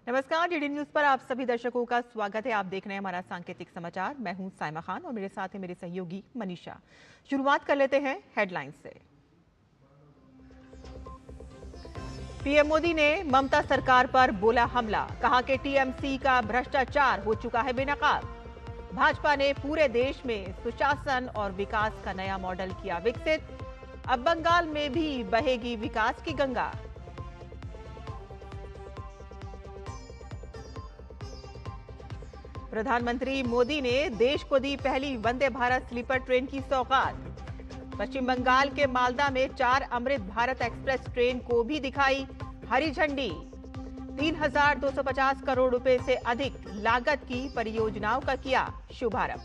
नमस्कार, DD news पर आप सभी दर्शकों का स्वागत है। आप देख रहे हैं हमारा सांकेतिक समाचार। मैं हूं साइमा खान और मेरे साथ है मेरे सहयोगी मनीषा। शुरुआत कर लेते हैं हेडलाइंस से। पीएम मोदी ने ममता सरकार पर बोला हमला, कहा कि टीएमसी का भ्रष्टाचार हो चुका है बेनकाब। भाजपा ने पूरे देश में सुशासन और विकास का नया मॉडल किया विकसित। अब बंगाल में भी बहेगी विकास की गंगा। प्रधानमंत्री मोदी ने देश को दी पहली वंदे भारत स्लीपर ट्रेन की सौगात। पश्चिम बंगाल के मालदा में 4 अमृत भारत एक्सप्रेस ट्रेन को भी दिखाई हरी झंडी। 3,250 करोड़ रुपए से अधिक लागत की परियोजनाओं का किया शुभारंभ।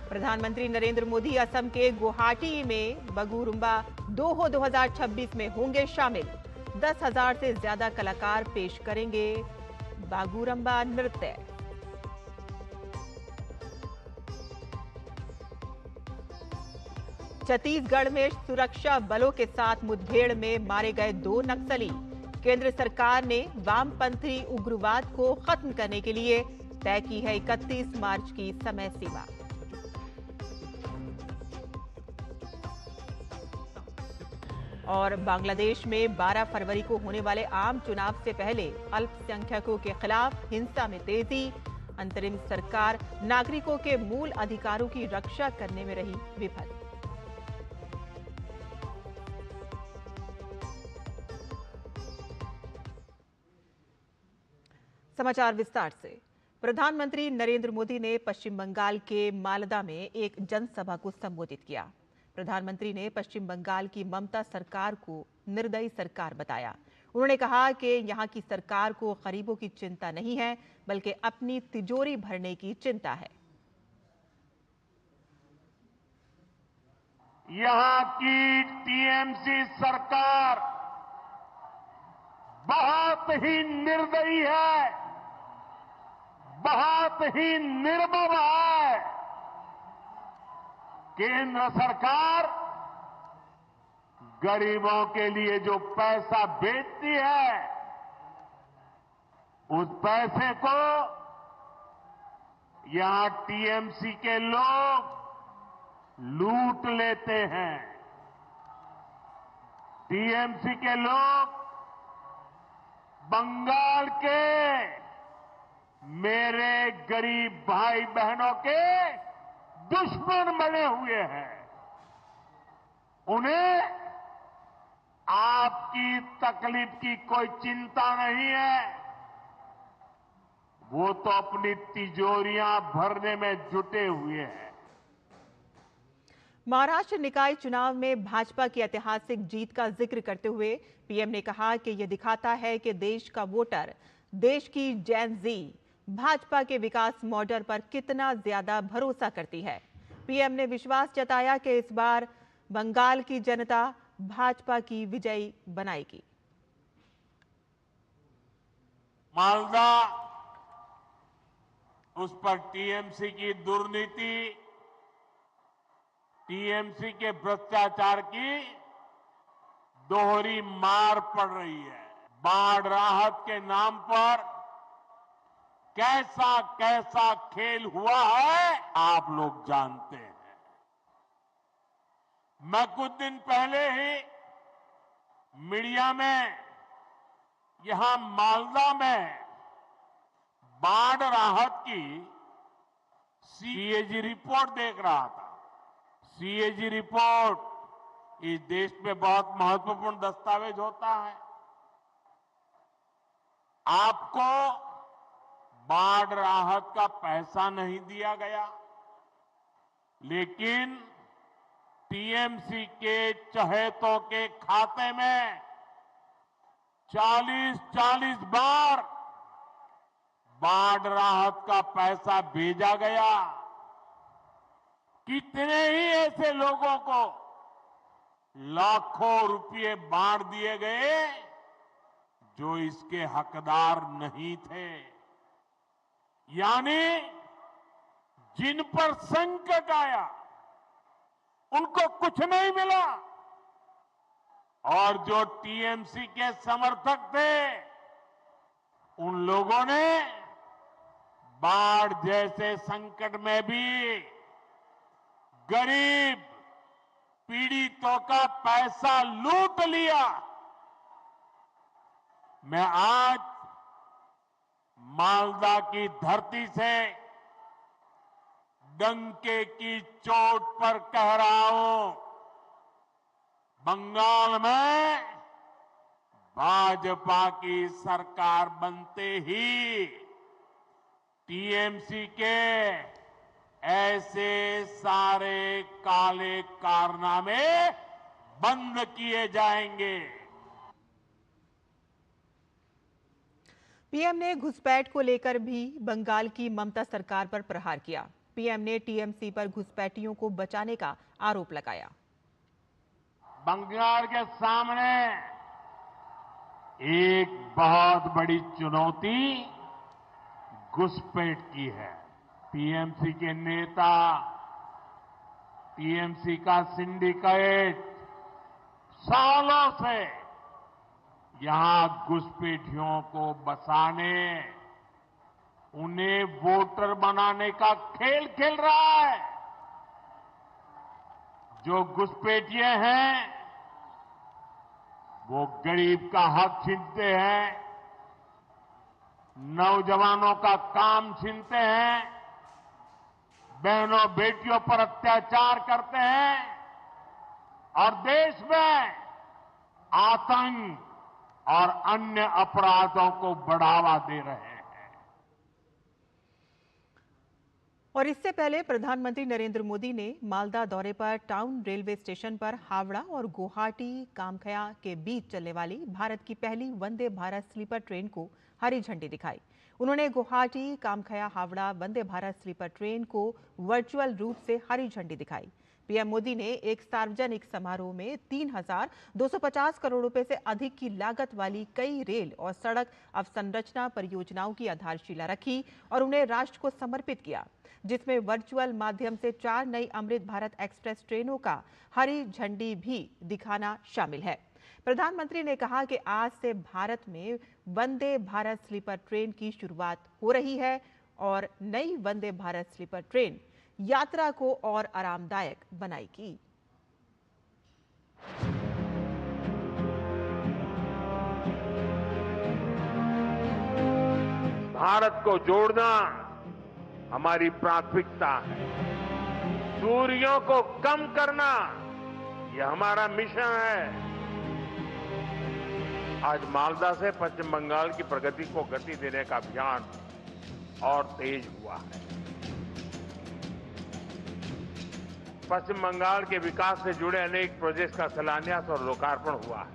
प्रधानमंत्री नरेंद्र मोदी असम के गुवाहाटी में बगुरुम्बा दोहो 2026 में होंगे शामिल। 10,000 से ज्यादा कलाकार पेश करेंगे बागुरम्बा नृत्य। छत्तीसगढ़ में सुरक्षा बलों के साथ मुठभेड़ में मारे गए 2 नक्सली। केंद्र सरकार ने वामपंथी उग्रवाद को खत्म करने के लिए तय की है 31 मार्च की समय सीमा। और बांग्लादेश में 12 फरवरी को होने वाले आम चुनाव से पहले अल्पसंख्यकों के खिलाफ हिंसा में तेजी। अंतरिम सरकार नागरिकों के मूल अधिकारों की रक्षा करने में रही विफल। समाचार विस्तार से। प्रधानमंत्री नरेंद्र मोदी ने पश्चिम बंगाल के मालदा में एक जनसभा को संबोधित किया। प्रधानमंत्री ने पश्चिम बंगाल की ममता सरकार को निर्दयी सरकार बताया। उन्होंने कहा कि यहां की सरकार को गरीबों की चिंता नहीं है, बल्कि अपनी तिजोरी भरने की चिंता है। यहां की टीएमसी सरकार बहुत ही निर्दयी है, बहुत ही निर्मम है। केंद्र सरकार गरीबों के लिए जो पैसा भेजती है, उस पैसे को यहां टीएमसी के लोग लूट लेते हैं। टीएमसी के लोग बंगाल के मेरे गरीब भाई बहनों के दुश्मन बने हुए हैं। उन्हें आपकी तकलीफ की कोई चिंता नहीं है। वो तो अपनी तिजोरियां भरने में जुटे हुए हैं। महाराष्ट्र निकाय चुनाव में भाजपा की ऐतिहासिक जीत का जिक्र करते हुए पीएम ने कहा कि यह दिखाता है कि देश का वोटर, देश की जेन जी भाजपा के विकास मॉडल पर कितना ज्यादा भरोसा करती है। पीएम ने विश्वास जताया कि इस बार बंगाल की जनता भाजपा की विजयी बनाएगी। मालदा, उस पर टीएमसी की दुर्नीति, टीएमसी के भ्रष्टाचार की दोहरी मार पड़ रही है। बाढ़ राहत के नाम पर कैसा कैसा खेल हुआ है, आप लोग जानते हैं। मैं कुछ दिन पहले ही मीडिया में यहां मालदा में बाढ़ राहत की सीएजी रिपोर्ट देख रहा था। सीएजी रिपोर्ट इस देश में बहुत महत्वपूर्ण दस्तावेज होता है। आपको बाढ़ राहत का पैसा नहीं दिया गया, लेकिन टीएमसी के चहेतों के खाते में 40-40 बार बाढ़ राहत का पैसा भेजा गया। कितने ही ऐसे लोगों को लाखों रुपए बांट दिए गए जो इसके हकदार नहीं थे। यानी जिन पर संकट आया उनको कुछ नहीं मिला, और जो टीएमसी के समर्थक थे, उन लोगों ने बाढ़ जैसे संकट में भी गरीब पीड़ितों का पैसा लूट लिया। मैं आज मालदा की धरती से डंके की चोट पर कह रहा हूं, बंगाल में भाजपा की सरकार बनते ही टीएमसी के ऐसे सारे काले कारनामे बंद किए जाएंगे। पीएम ने घुसपैठ को लेकर भी बंगाल की ममता सरकार पर प्रहार किया। पीएम ने टीएमसी पर घुसपैठियों को बचाने का आरोप लगाया। बंगाल के सामने एक बहुत बड़ी चुनौती घुसपैठ की है। टीएमसी के नेता, टीएमसी का सिंडिकेट सालों से यहां घुसपैठियों को बसाने, उन्हें वोटर बनाने का खेल खेल रहा है। जो घुसपैठिए हैं वो गरीब का हक छीनते हैं, नौजवानों का काम छीनते हैं, बहनों बेटियों पर अत्याचार करते हैं और देश में आतंक और अन्य अपराधों को बढ़ावा दे रहे हैं। और इससे पहले प्रधानमंत्री नरेंद्र मोदी ने मालदा दौरे पर टाउन रेलवे स्टेशन पर हावड़ा और गुवाहाटी कामख्या के बीच चलने वाली भारत की पहली वंदे भारत स्लीपर ट्रेन को हरी झंडी दिखाई। उन्होंने गुवाहाटी कामख्या हावड़ा वंदे भारत स्लीपर ट्रेन को वर्चुअल रूप से हरी झंडी दिखाई। पीएम मोदी ने एक सार्वजनिक समारोह में 3,250 करोड़ रुपए से अधिक की लागत वाली कई रेल और सड़क अवसंरचना परियोजनाओं की आधारशिला रखी और उन्हें राष्ट्र को समर्पित किया, जिसमें वर्चुअल माध्यम से 4 नई अमृत भारत एक्सप्रेस ट्रेनों का हरी झंडी भी दिखाना शामिल है। प्रधानमंत्री ने कहा कि आज से भारत में वंदे भारत स्लीपर ट्रेन की शुरुआत हो रही है और नई वंदे भारत स्लीपर ट्रेन यात्रा को और आरामदायक बनाएगी। भारत को जोड़ना हमारी प्राथमिकता है। दूरियों को कम करना यह हमारा मिशन है। आज मालदा से पश्चिम बंगाल की प्रगति को गति देने का अभियान और तेज हुआ है। पश्चिम बंगाल के विकास से जुड़े अनेक प्रोजेक्ट्स का शिलान्यास और लोकार्पण हुआ है।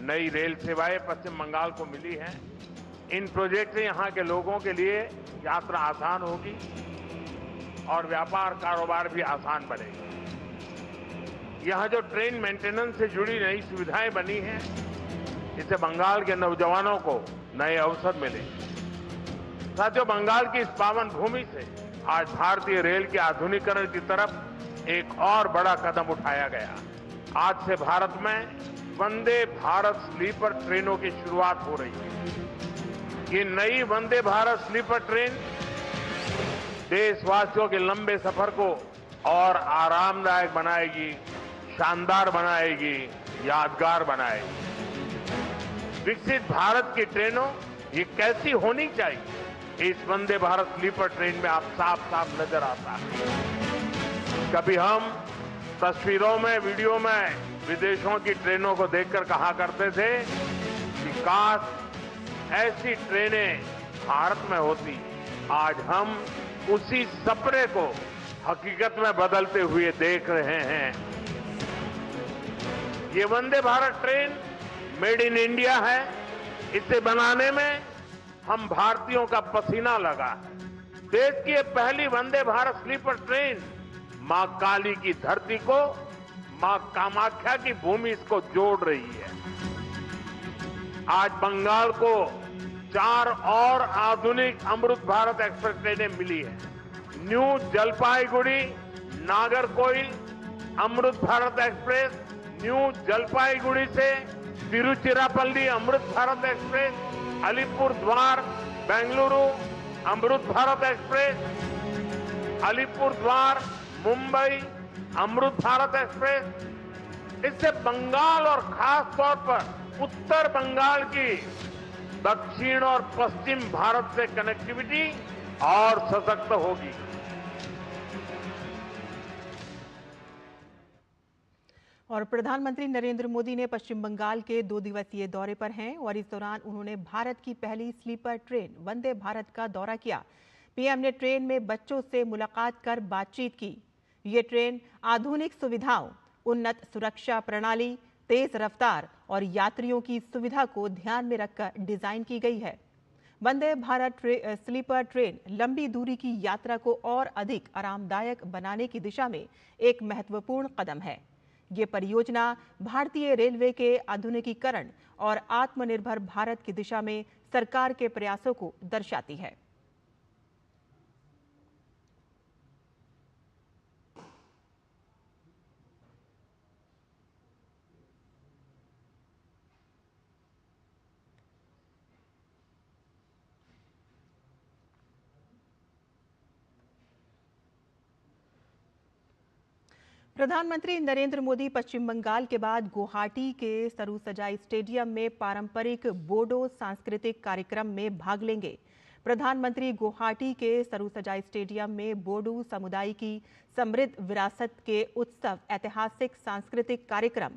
नई रेल सेवाएं पश्चिम बंगाल को मिली हैं। इन प्रोजेक्ट से यहां के लोगों के लिए यात्रा आसान होगी और व्यापार कारोबार भी आसान बनेगा। यहां जो ट्रेन मेंटेनेंस से जुड़ी नई सुविधाएं बनी हैं, इससे बंगाल के नौजवानों को नए अवसर मिले। साथियों, बंगाल की इस पावन भूमि से आज भारतीय रेल के आधुनिकीकरण की तरफ एक और बड़ा कदम उठाया गया। आज से भारत में वंदे भारत स्लीपर ट्रेनों की शुरुआत हो रही है। ये नई वंदे भारत स्लीपर ट्रेन देशवासियों के लंबे सफर को और आरामदायक बनाएगी, शानदार बनाएगी, यादगार बनाएगी। विकसित भारत की ट्रेनों ये कैसी होनी चाहिए, इस वंदे भारत स्लीपर ट्रेन में आप साफ साफ नजर आता है। कभी हम तस्वीरों में, वीडियो में विदेशों की ट्रेनों को देखकर कहा करते थे कि काश ऐसी ट्रेनें भारत में होती। आज हम उसी सपने को हकीकत में बदलते हुए देख रहे हैं। ये Vande Bharat train made in India है। इसे बनाने में हम भारतीयों का पसीना लगा है। देश की पहली वंदे भारत स्लीपर ट्रेन मां काली की धरती को मां कामाख्या की भूमि इसको जोड़ रही है। आज बंगाल को 4 और आधुनिक अमृत भारत एक्सप्रेस ट्रेनें मिली है। New Jalpaiguri Nagercoil Amrit Bharat express, new Jalpaiguri से तिरुचिरापल्ली अमृत भारत एक्सप्रेस, अलीपुर द्वार बेंगलुरु अमृत भारत एक्सप्रेस, अलीपुर द्वार मुंबई अमृत भारत एक्सप्रेस, इससे बंगाल और खास तौर पर उत्तर बंगाल की दक्षिण और पश्चिम भारत से कनेक्टिविटी और सशक्त होगी। और प्रधानमंत्री नरेंद्र मोदी ने पश्चिम बंगाल के 2 दिवसीय दौरे पर हैं और इस दौरान उन्होंने भारत की पहली स्लीपर ट्रेन वंदे भारत का दौरा किया। पीएम ने ट्रेन में बच्चों से मुलाकात कर बातचीत की। ये ट्रेन आधुनिक सुविधाओं, उन्नत सुरक्षा प्रणाली, तेज रफ्तार और यात्रियों की सुविधा को ध्यान में रखकर डिजाइन की गई है। वंदे भारत स्लीपर ट्रेन लंबी दूरी की यात्रा को और अधिक आरामदायक बनाने की दिशा में एक महत्वपूर्ण कदम है। ये परियोजना भारतीय रेलवे के आधुनिकीकरण और आत्मनिर्भर भारत की दिशा में सरकार के प्रयासों को दर्शाती है। प्रधानमंत्री नरेंद्र मोदी पश्चिम बंगाल के बाद गुवाहाटी के सरुसजाई स्टेडियम में पारंपरिक बोडो सांस्कृतिक कार्यक्रम में भाग लेंगे। प्रधानमंत्री गुवाहाटी के सरुसजाई स्टेडियम में बोडो समुदाय की समृद्ध विरासत के उत्सव ऐतिहासिक सांस्कृतिक कार्यक्रम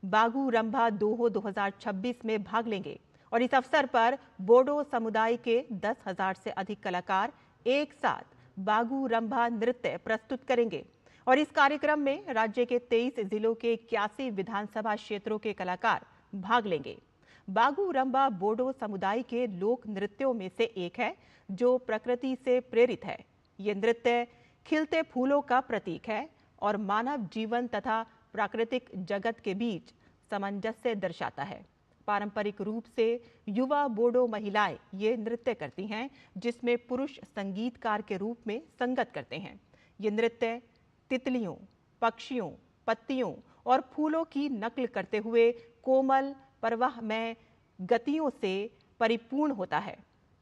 बागू रंभा दोहो 2026 में भाग लेंगे और इस अवसर पर बोडो समुदाय के 10,000 से अधिक कलाकार एक साथ बागू रंभा नृत्य प्रस्तुत करेंगे और इस कार्यक्रम में राज्य के 23 जिलों के 81 विधानसभा क्षेत्रों के कलाकार भाग लेंगे। बागू रंभा बोडो समुदाय के लोक नृत्यों में से एक है जो प्रकृति से प्रेरित है। ये नृत्य खिलते फूलों का प्रतीक है और मानव जीवन तथा प्राकृतिक जगत के बीच सामंजस्य दर्शाता है। पारंपरिक रूप से युवा बोडो महिलाएं ये नृत्य करती हैं, जिसमें पुरुष संगीतकार के रूप में संगत करते हैं। ये नृत्य तितलियों, पक्षियों, पत्तियों और फूलों की नकल करते हुए कोमल प्रवाहमय गतियों से परिपूर्ण होता है।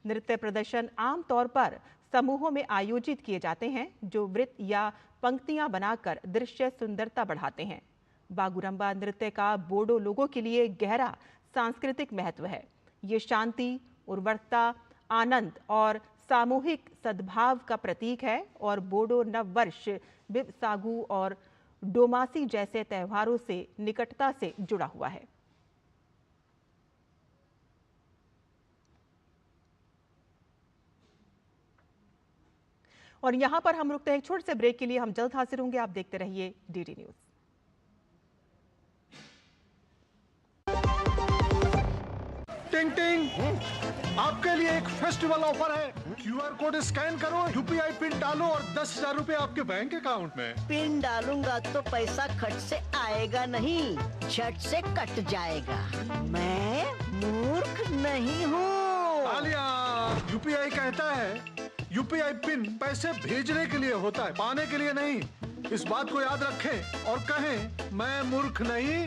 नृत्य प्रदर्शन आमतौर पर समूहों में आयोजित किए जाते हैं जो वृत्त या पंक्तियां बनाकर दृश्य सुंदरता बढ़ाते हैं। बागू रंभा नृत्य का बोडो लोगों के लिए गहरा सांस्कृतिक महत्व है। ये शांति, उर्वरता, आनंद और सामूहिक सद्भाव का प्रतीक है और बोडो नववर्ष, बिबसागु और डोमासी जैसे त्योहारों से निकटता से जुड़ा हुआ है। और यहां पर हम रुकते हैं एक छोटे से ब्रेक के लिए। हम जल्द हाजिर होंगे। आप देखते रहिए डीडी न्यूज। टिंग टिंग, आपके लिए एक फेस्टिवल ऑफर है। क्यूआर कोड स्कैन करो, यूपीआई पिन डालो और 10,000 रुपए आपके बैंक अकाउंट में। पिन डालूंगा तो पैसा खट से आएगा नहीं, झट से कट जाएगा। मैं मूर्ख नहीं हूँ। आलिया, यूपीआई कहता है यूपीआई पिन पैसे भेजने के लिए होता है, पाने के लिए नहीं। इस बात को याद रखें और कहें मैं मूर्ख नहीं।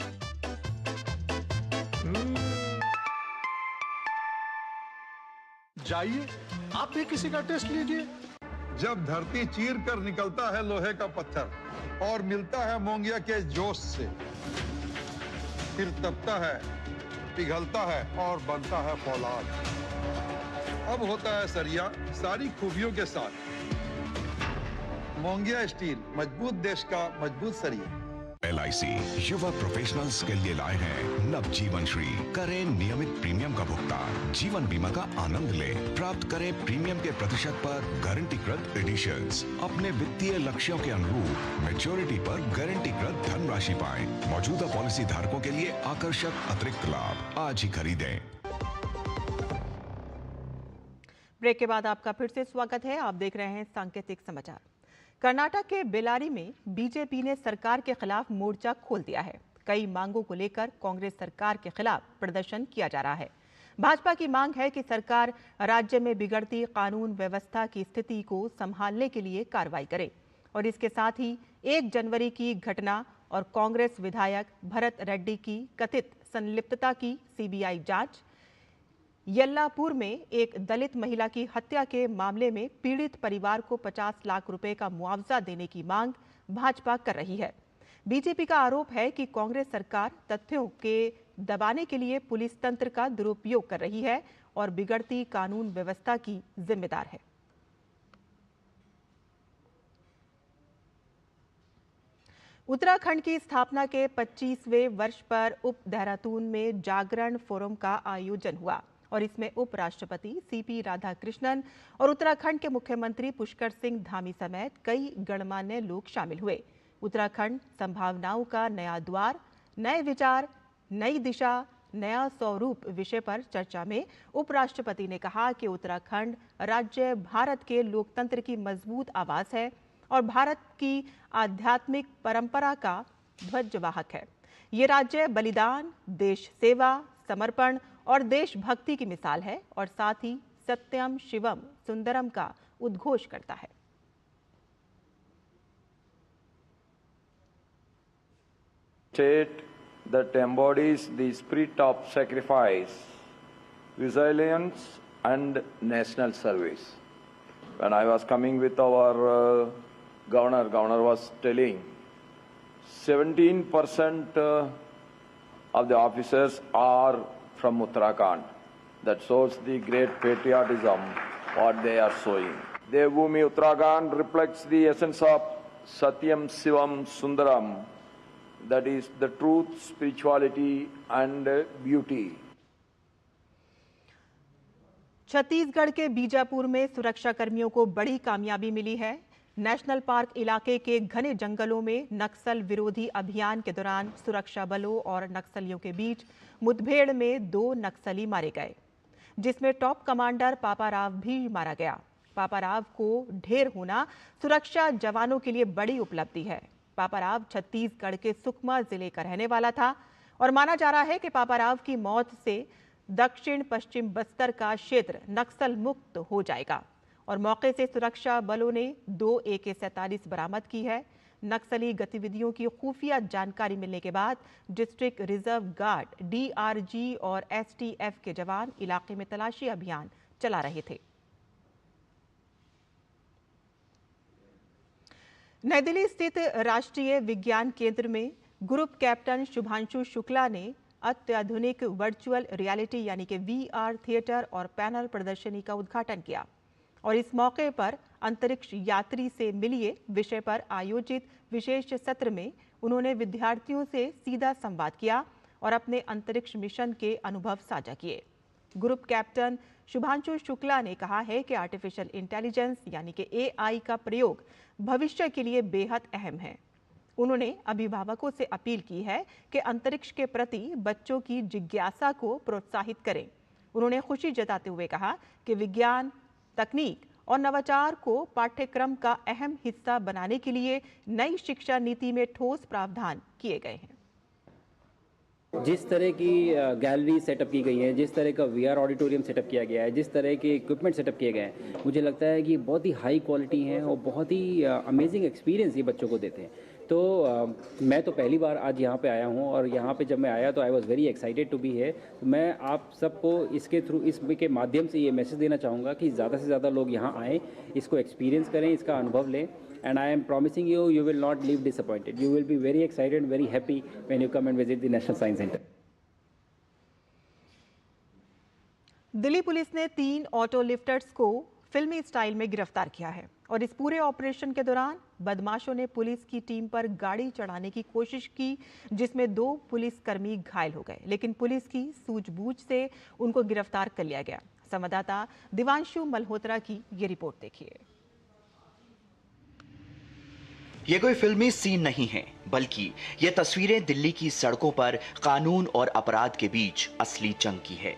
जाइए, आप भी किसी का टेस्ट लीजिए। जब धरती चीर कर निकलता है लोहे का पत्थर और मिलता है मोंगिया के जोश से, फिर तपता है, पिघलता है और बनता है फौलाद। अब होता है सरिया सारी खूबियों के साथ। मोंगिया स्टील, मजबूत देश का मजबूत सरिया। LIC युवा प्रोफेशनल्स के लिए लाए हैं नव जीवन श्री। करें नियमित प्रीमियम का भुगतान, जीवन बीमा का आनंद लें। प्राप्त करें प्रीमियम के प्रतिशत पर गारंटीकृत एडिशंस। अपने वित्तीय लक्ष्यों के अनुरूप मैच्योरिटी पर गारंटीकृत धनराशि पाएं। मौजूदा पॉलिसी धारकों के लिए आकर्षक अतिरिक्त लाभ। आज ही खरीदें। ब्रेक के बाद आपका फिर से स्वागत है। आप देख रहे हैं सांकेतिक समाचार। कर्नाटक के बेलारी में बीजेपी ने सरकार के खिलाफ मोर्चा खोल दिया है। कई मांगों को लेकर कांग्रेस सरकार के खिलाफ प्रदर्शन किया जा रहा है। भाजपा की मांग है कि सरकार राज्य में बिगड़ती कानून व्यवस्था की स्थिति को संभालने के लिए कार्रवाई करे और इसके साथ ही 1 जनवरी की घटना और कांग्रेस विधायक भरत रेड्डी की कथित संलिप्तता की सीबीआई जांच। यल्लापुर में एक दलित महिला की हत्या के मामले में पीड़ित परिवार को 50 लाख रुपए का मुआवजा देने की मांग भाजपा कर रही है। बीजेपी का आरोप है कि कांग्रेस सरकार तथ्यों के दबाने के लिए पुलिस तंत्र का दुरुपयोग कर रही है और बिगड़ती कानून व्यवस्था की जिम्मेदार है। उत्तराखंड की स्थापना के 25वें वर्ष पर उप देहरादून में जागरण फोरम का आयोजन हुआ और इसमें उपराष्ट्रपति सीपी राधाकृष्णन और उत्तराखंड के मुख्यमंत्री पुष्कर सिंह धामी समेत कई गणमान्य लोग शामिल हुए। उत्तराखंड संभावनाओं का नया द्वार, नए विचार, नई दिशा, नया स्वरूप विषय पर चर्चा में उपराष्ट्रपति ने कहा कि उत्तराखंड राज्य भारत के लोकतंत्र की मजबूत आवाज है और भारत की आध्यात्मिक परंपरा का ध्वजवाहक है। ये राज्य बलिदान, देश सेवा, समर्पण और देशभक्ति की मिसाल है और साथ ही सत्यम शिवम सुंदरम का उद्घोष करता है। State that embodies the spirit of sacrifice, resilience and national service. When I was coming with our governor was telling 17% of the officers are from Uttarakhand. That shows the great patriotism what they are showing. Devbhoomi Uttarakhand reflects the essence of Satyam Shivam Sundaram, that is the truth, spirituality and beauty. Chhattisgarh के बीजापुर में सुरक्षा कर्मियों को बड़ी कामयाबी मिली है। National park इलाके के घने जंगलों में नक्सल विरोधी अभियान के दौरान सुरक्षा बलों और नक्सलियों के बीच मुठभेड़ में 2 नक्सली मारे गए, जिसमें टॉप कमांडर पापाराव भी मारा गया। पापाराव को ढेर होना सुरक्षा जवानों के लिए बड़ी उपलब्धि है। पापाराव छत्तीसगढ़ के सुकमा जिले का रहने वाला था और माना जा रहा है कि पापाराव की मौत से दक्षिण पश्चिम बस्तर का क्षेत्र नक्सल मुक्त हो जाएगा और मौके से सुरक्षा बलों ने 2 AK-47 बरामद की है। नक्सली गतिविधियों की खुफिया जानकारी मिलने के बाद डिस्ट्रिक्ट रिजर्व गार्ड, DRG और STF के जवान इलाके में तलाशी अभियान चला रहे थे। नई दिल्ली स्थित राष्ट्रीय विज्ञान केंद्र में ग्रुप कैप्टन शुभांशु शुक्ला ने अत्याधुनिक वर्चुअल रियलिटी यानी कि VR थिएटर और पैनल प्रदर्शनी का उद्घाटन किया और इस मौके पर अंतरिक्ष यात्री से मिलिए विषय पर आयोजित विशेष सत्र में उन्होंने विद्यार्थियों से सीधा संवाद किया और अपने अंतरिक्ष मिशन के अनुभव साझा किए। ग्रुप कैप्टन शुभांशु शुक्ला ने कहा है कि आर्टिफिशियल इंटेलिजेंस यानी कि AI का प्रयोग भविष्य के लिए बेहद अहम है। उन्होंने अभिभावकों से अपील की है कि अंतरिक्ष के प्रति बच्चों की जिज्ञासा को प्रोत्साहित करें। उन्होंने खुशी जताते हुए कहा कि विज्ञान, तकनीक और नवाचार को पाठ्यक्रम का अहम हिस्सा बनाने के लिए नई शिक्षा नीति में ठोस प्रावधान किए गए हैं। जिस तरह की गैलरी सेटअप की गई है, जिस तरह का VR ऑडिटोरियम सेटअप किया गया है, जिस तरह के इक्विपमेंट सेटअप किए गए हैं, मुझे लगता है कि बहुत ही हाई क्वालिटी हैं और बहुत ही अमेजिंग एक्सपीरियंस ये बच्चों को देते हैं। तो मैं तो पहली बार आज यहाँ पे आया हूँ और यहाँ पे जब मैं आया तो I was very excited to be here. तो मैं आप सबको इसके थ्रू, इसके माध्यम से ये मैसेज देना चाहूँगा कि ज़्यादा से ज़्यादा लोग यहाँ आएँ, इसको एक्सपीरियंस करें, इसका अनुभव लें। And I am promising you, you will not leave disappointed. You will be very excited and very happy when you come and visit the National Science Center. Delhi police ने 3 ऑटो लिफ्टर्स को फिल्मी style में गिरफ्तार किया है और इस पूरे ऑपरेशन के दौरान बदमाशों ने पुलिस की टीम पर गाड़ी चढ़ाने की कोशिश की, जिसमें 2 पुलिसकर्मी घायल हो गए, लेकिन पुलिस की सूझबूझ से उनको गिरफ्तार कर लिया गया। संवाददाता दिवांशु मल्होत्रा की ये रिपोर्ट देखिए। ये कोई फिल्मी सीन नहीं है, बल्कि ये तस्वीरें दिल्ली की सड़कों पर कानून और अपराध के बीच असली जंग की है।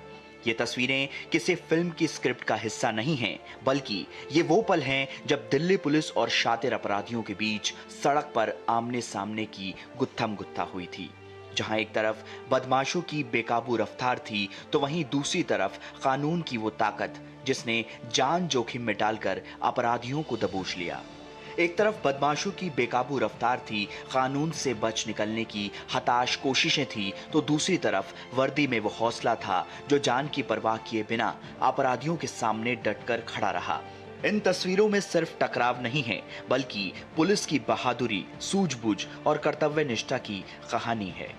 ये तस्वीरें किसी फिल्म की स्क्रिप्ट का हिस्सा नहीं हैं, बल्कि ये वो पल हैं जब दिल्ली पुलिस और शातिर अपराधियों के बीच सड़क पर आमने सामने की गुत्थम गुत्था हुई थी, जहां एक तरफ बदमाशों की बेकाबू रफ्तार थी तो वहीं दूसरी तरफ कानून की वो ताकत जिसने जान जोखिम में डालकर अपराधियों को दबोच लिया। एक तरफ बदमाशों की बेकाबू रफ्तार थी, कानून से बच निकलने की हताश कोशिशें थी, तो दूसरी तरफ वर्दी में वो हौसला था जो जान की परवाह किए बिना अपराधियों के सामने डटकर खड़ा रहा। इन तस्वीरों में सिर्फ टकराव नहीं है, बल्कि पुलिस की बहादुरी, सूझबूझ और कर्तव्य निष्ठा की कहानी है।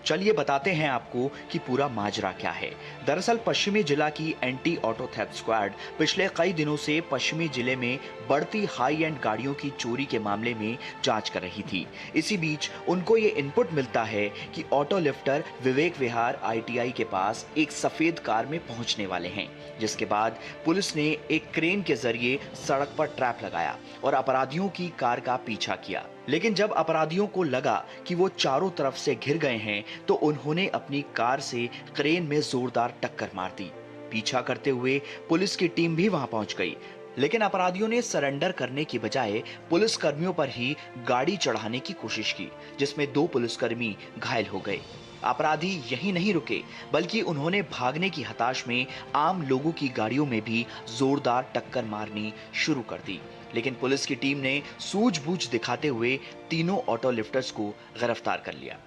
चलिए बताते हैं आपको कि पूरा माजरा क्या है। दरअसल पश्चिमी जिला की एंटी ऑटो थेफ्ट स्क्वाड पिछले कई दिनों से पश्चिमी जिले में बढ़ती हाई एंड गाड़ियों की चोरी के मामले में जांच कर रही थी। इसी बीच उनको ये इनपुट मिलता है कि auto lifter Vivek Vihar ITI के पास एक सफेद कार में पहुंचने वाले हैं, जिसके बाद पुलिस ने एक क्रेन के जरिए सड़क पर ट्रैप लगाया और अपराधियों की कार का पीछा किया। लेकिन जब अपराधियों को लगा कि वो चारों तरफ से घिर गए हैं, तो उन्होंने अपनी कार से क्रेन में जोरदार टक्कर मार दी। पीछा करते हुए पुलिस की टीम भी वहां पहुंच गई, लेकिन अपराधियों ने सरेंडर करने की बजाय पुलिस कर्मियों पर ही गाड़ी चढ़ाने की कोशिश की, जिसमें 2 पुलिसकर्मी घायल हो गए। अपराधी यहीं नहीं रुके, बल्कि उन्होंने भागने की हताश में आम लोगों की गाड़ियों में भी जोरदार टक्कर मारनी शुरू कर दी। लेकिन पुलिस की टीम ने सूझबूझ दिखाते हुए तीनों ऑटो लिफ्टर्स को गिरफ्तार कर लिया।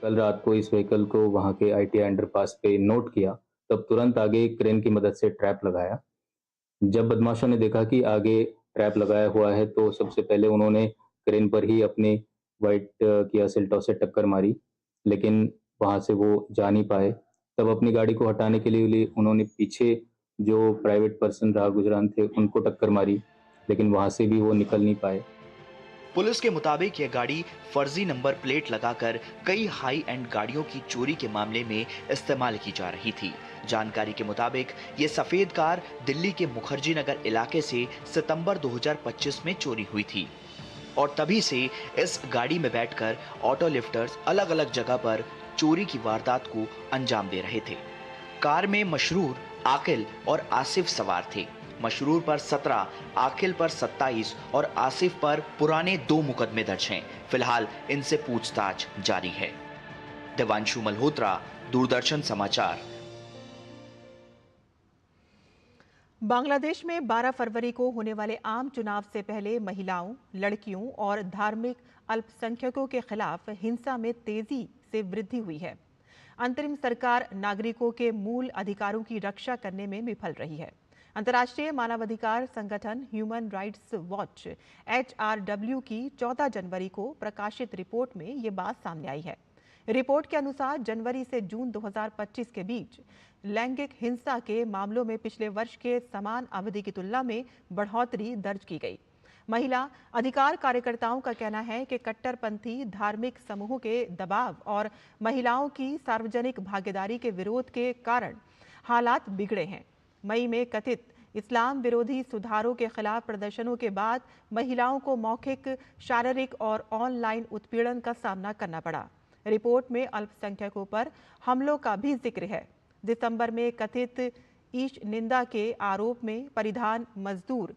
कल रात को इस व्हीकल को वहां के ITI अंडरपास पे नोट किया, तब तुरंत आगे क्रेन की मदद से ट्रैप लगाया। जब बदमाशों ने देखा कि आगे ट्रैप लगाया हुआ है, तो सबसे पहले उन्होंने क्रेन पर ही अपनी वाइट किया सेल्टॉस से टक्कर मारी, लेकिन वहां से वो जा नहीं पाए। तब अपनी गाड़ी को हटाने के लिए उन्होंने पीछे जो प्राइवेट पर्सन राह गुजरान थे उनको टक्कर मारी, लेकिन वहां से भी वो निकल नहीं पाए। पुलिस के मुताबिक यह गाड़ी फर्जी नंबर प्लेट लगाकर कई हाई एंड गाड़ियों की चोरी के मामले में इस्तेमाल की जा रही थी। जानकारी के मुताबिक ये सफेद कार दिल्ली के मुखर्जी नगर इलाके से सितंबर 2025 में चोरी हुई थी और तभी से इस गाड़ी में बैठकर ऑटो लिफ्टर्स अलग अलग जगह पर चोरी की वारदात को अंजाम दे रहे थे। कार में मशरूर, आकिल और आसिफ सवार थे। मशरूर पर 17, आकिल पर 27 और आसिफ पर पुराने 2 मुकदमे दर्ज हैं। फिलहाल इनसे पूछताछ जारी है। देवांशु मल्होत्रा, दूरदर्शन समाचार। बांग्लादेश में 12 फरवरी को होने वाले आम चुनाव से पहले महिलाओं, लड़कियों और धार्मिक अल्पसंख्यकों के खिलाफ हिंसा में तेजी से वृद्धि हुई है। अंतरिम सरकार नागरिकों के मूल अधिकारों की रक्षा करने में विफल रही है। अंतर्राष्ट्रीय मानवाधिकार संगठन ह्यूमन राइट्स वॉच HRW की 14 जनवरी को प्रकाशित रिपोर्ट में ये बात सामने आई है। रिपोर्ट के अनुसार जनवरी से जून 2025 के बीच लैंगिक हिंसा के मामलों में पिछले वर्ष के समान अवधि की तुलना में बढ़ोतरी दर्ज की गई। महिला अधिकार कार्यकर्ताओं का कहना है कि कट्टरपंथी धार्मिक समूहों के दबाव और महिलाओं की सार्वजनिक भागीदारी के विरोध के कारण हालात बिगड़े हैं। मई में कथित इस्लाम विरोधी सुधारों के खिलाफ प्रदर्शनों के बाद महिलाओं को मौखिक, शारीरिक और ऑनलाइन उत्पीड़न का सामना करना पड़ा। रिपोर्ट में अल्पसंख्यकों पर हमलों का भी जिक्र है। दिसंबर में कथित ईश निंदा के आरोप में परिधान मजदूर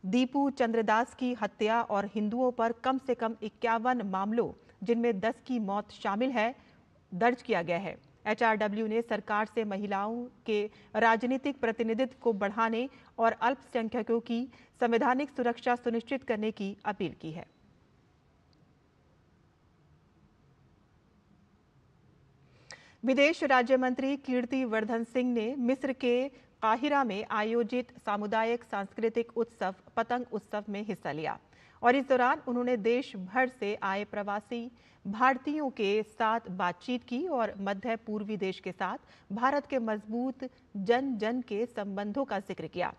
दीपू चंद्रदास की हत्या और हिंदुओं पर कम से कम 51 मामलों, जिनमें 10 की मौत शामिल है, दर्ज किया गया है। HRW ने सरकार से महिलाओं के राजनीतिक प्रतिनिधित्व को बढ़ाने और अल्पसंख्यकों की संवैधानिक सुरक्षा सुनिश्चित करने की अपील की है। विदेश राज्य मंत्री कीर्ति वर्धन सिंह ने मिस्र के काहिरा में आयोजित सामुदायिक सांस्कृतिक उत्सव पतंग उत्सव में हिस्सा लिया और इस दौरान उन्होंने देश भर से आए प्रवासी भारतीयों के साथ बातचीत की और मध्य पूर्वी देश के साथ भारत के मजबूत जन जन के संबंधों का जिक्र किया।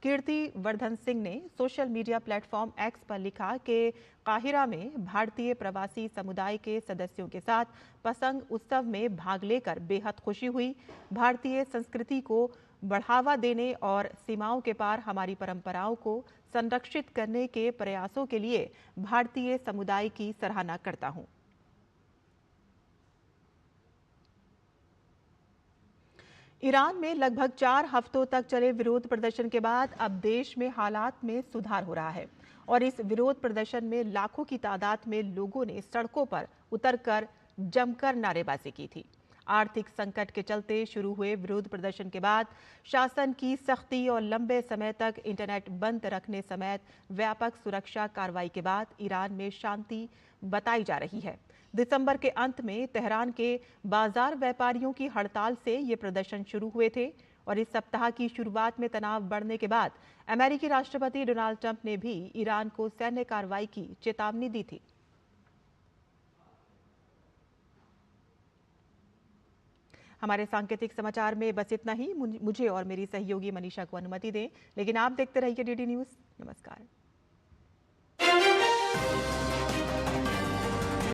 कीर्ति वर्धन सिंह ने सोशल मीडिया प्लेटफॉर्म X पर लिखा कि काहिरा में भारतीय प्रवासी समुदाय के सदस्यों के साथ पतंग उत्सव में भाग लेकर बेहद खुशी हुई। भारतीय संस्कृति को बढ़ावा देने और सीमाओं के पार हमारी परंपराओं को संरक्षित करने के प्रयासों के लिए भारतीय समुदाय की सराहना करता हूं। ईरान में लगभग 4 हफ्तों तक चले विरोध प्रदर्शन के बाद अब देश में हालात में सुधार हो रहा है और इस विरोध प्रदर्शन में लाखों की तादाद में लोगों ने सड़कों पर उतरकर जमकर नारेबाजी की थी। आर्थिक संकट के चलते शुरू हुए विरोध प्रदर्शन के बाद शासन की सख्ती और लंबे समय तक इंटरनेट बंद रखने समेत व्यापक सुरक्षा कार्रवाई के बाद ईरान में शांति बताई जा रही है। दिसंबर के अंत में तेहरान के बाजार व्यापारियों की हड़ताल से ये प्रदर्शन शुरू हुए थे और इस सप्ताह की शुरुआत में तनाव बढ़ने के बाद अमेरिकी राष्ट्रपति डोनाल्ड ट्रंप ने भी ईरान को सैन्य कार्रवाई की चेतावनी दी थी। हमारे सांकेतिक समाचार में बस इतना ही। मुझे और मेरी सहयोगी मनीषा को अनुमति दें, लेकिन आप देखते रहिए डीडी न्यूज़। नमस्कार।